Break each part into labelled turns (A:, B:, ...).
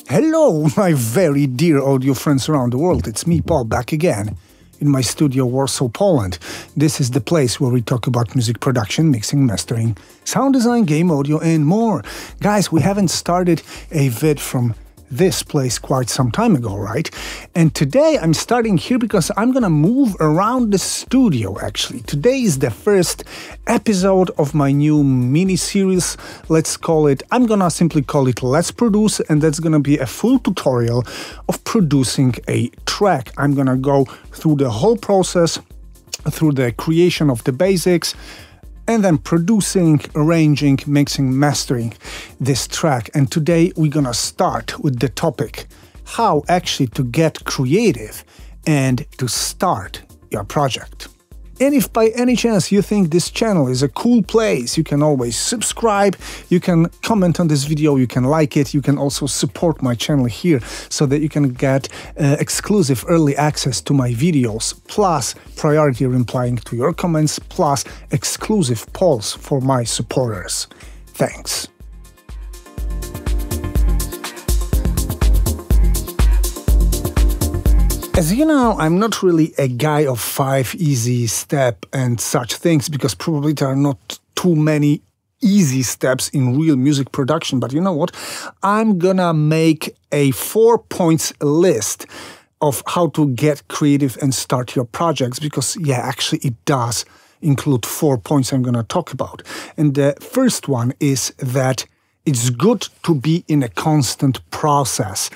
A: Hello, my very dear audio friends around the world. It's me, Paul, back again in my studio, Warsaw, Poland. This is the place where we talk about music production, mixing, mastering, sound design, game audio, and more. Guys, we haven't started a vid from this place quite some time ago, right? And today I'm starting here because I'm gonna move around the studio, actually. Today is the first episode of my new mini-series. I'm gonna simply call it Let's Produce, and that's gonna be a full tutorial of producing a track. I'm gonna go through the whole process, through the creation of the basics, and then producing, arranging, mixing, mastering this track. And today we're gonna start with the topic, how actually to get creative and to start your project. And if by any chance you think this channel is a cool place, you can always subscribe, you can comment on this video, you can like it, you can also support my channel here so that you can get exclusive early access to my videos, plus priority replying to your comments, plus exclusive polls for my supporters. Thanks. As you know, I'm not really a guy of 5 easy step and such things, because probably there are not too many easy steps in real music production. But you know what? I'm gonna make a 4 points list of how to get creative and start your projects, because yeah, actually it does include 4 points I'm gonna talk about. And the first one is that it's good to be in a constant process.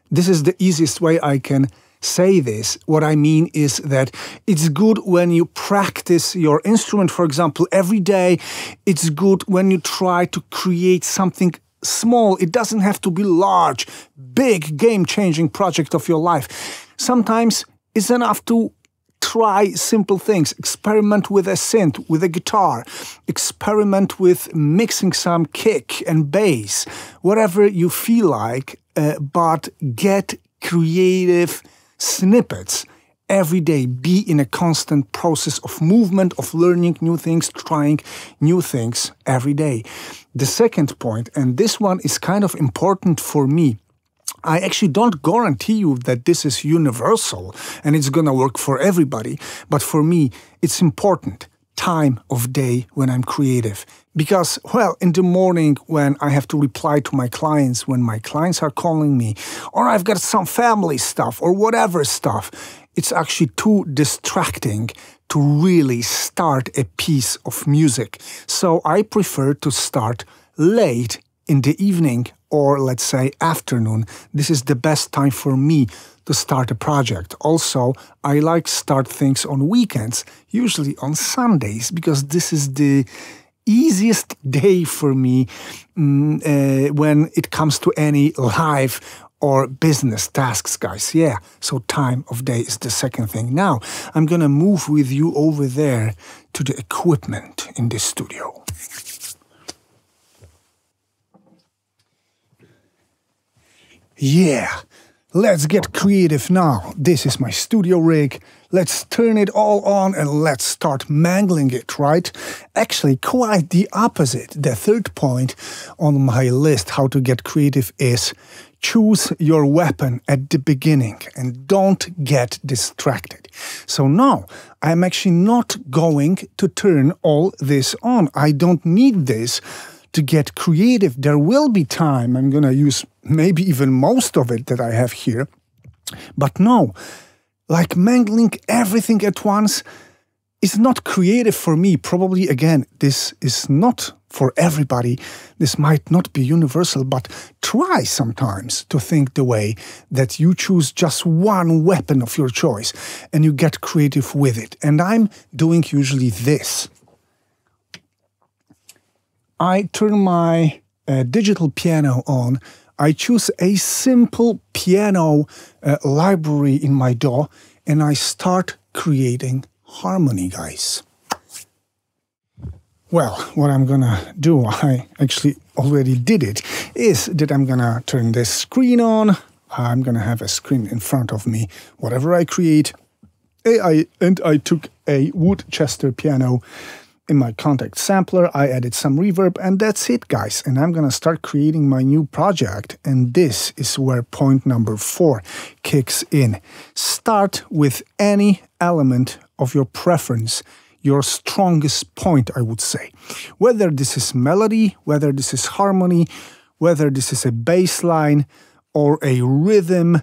A: This is the easiest way I can say this. What I mean is that it's good when you practice your instrument, for example, every day. It's good when you try to create something small. It doesn't have to be large, big, game-changing project of your life. Sometimes it's enough to try simple things. Experiment with a synth, with a guitar. Experiment with mixing some kick and bass. Whatever you feel like, but get creative snippets every day. Be in a constant process of movement, of learning new things, trying new things every day. The second point, and this one is kind of important for me, I actually don't guarantee you that this is universal and it's gonna work for everybody, but for me it's important. Time of day when I'm creative. Because, well, in the morning when I have to reply to my clients, when my clients are calling me, or I've got some family stuff or whatever stuff, it's actually too distracting to really start a piece of music. So I prefer to start late in the evening, or let's say afternoon. This is the best time for me to start a project. Also, I like start things on weekends, usually on Sundays, because this is the easiest day for me when it comes to any live or business tasks, guys. Yeah, so time of day is the second thing. Now, I'm gonna move with you over there to the equipment in the studio. Yeah, let's get creative now. This is my studio rig. Let's turn it all on and let's start mangling it, right? Actually, quite the opposite. The third point on my list, how to get creative, is choose your weapon at the beginning and don't get distracted. So no, I'm actually not going to turn all this on. I don't need this to get creative. There will be time I'm gonna use maybe even most of it that I have here. But no, like mangling everything at once is not creative for me. Probably, again, this is not for everybody. This might not be universal, but try sometimes to think the way that you choose just one weapon of your choice and you get creative with it. And I'm doing usually this. I turn my digital piano on. I choose a simple piano library in my DAW, and I start creating harmony, guys. Well, what I'm gonna do, I actually already did it, is that I'm gonna turn this screen on. I'm gonna have a screen in front of me, whatever I create. And I took a Woodchester piano In my contact sampler, I added some reverb, and that's it, guys. And I'm gonna start creating my new project. And this is where point number 4 kicks in. Start with any element of your preference, your strongest point, I would say. Whether this is melody, whether this is harmony, whether this is a bass line or a rhythm,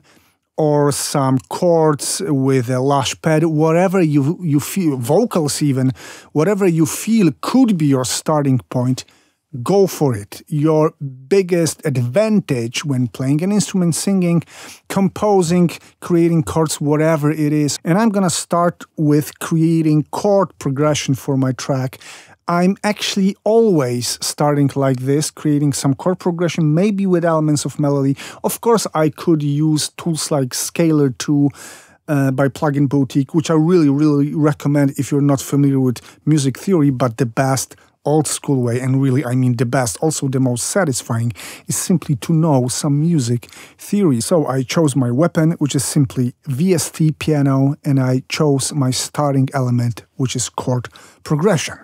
A: or some chords with a lush pad, whatever you feel, vocals even, whatever you feel could be your starting point, go for it. Your biggest advantage when playing an instrument, singing, composing, creating chords, whatever it is. And I'm gonna start with creating chord progression for my track. I'm actually always starting like this, creating some chord progression, maybe with elements of melody. Of course, I could use tools like Scalar 2 by Plugin Boutique, which I really recommend if you're not familiar with music theory, but the best old school way, and really I mean the best, also the most satisfying, is simply to know some music theory. So I chose my weapon, which is simply VST piano, and I chose my starting element, which is chord progression.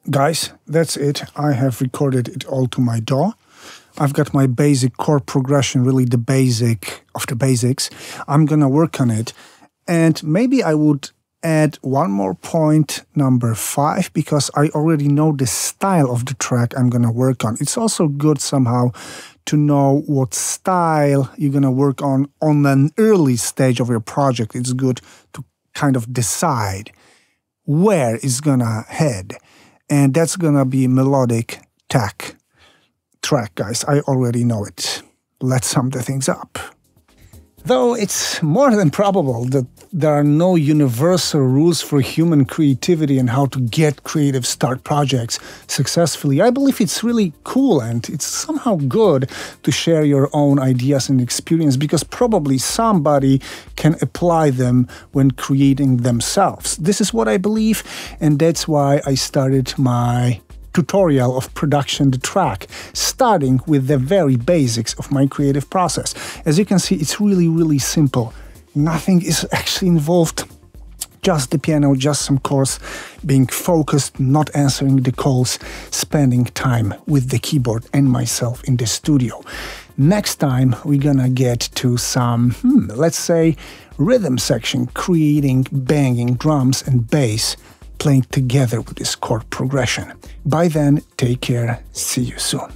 A: Guys, that's it. I have recorded it all to my DAW. I've got my basic chord progression, really the basic of the basics. I'm gonna work on it. And maybe I would add one more point, number 5, because I already know the style of the track I'm gonna work on. It's also good somehow to know what style you're gonna work on an early stage of your project. It's good to kind of decide where it's gonna head. And that's gonna be melodic tech track, guys. I already know it. Let's sum the things up. Though it's more than probable that there are no universal rules for human creativity and how to get creative start projects successfully, I believe it's really cool and it's somehow good to share your own ideas and experience, because probably somebody can apply them when creating themselves. This is what I believe, and that's why I started my tutorial of production the track, starting with the very basics of my creative process. As you can see, it's really simple. Nothing is actually involved, just the piano, just some chords, being focused, not answering the calls, spending time with the keyboard and myself in the studio. Next time we're gonna get to some, let's say, rhythm section, creating banging drums and bass, playing together with this chord progression. By then, take care, see you soon.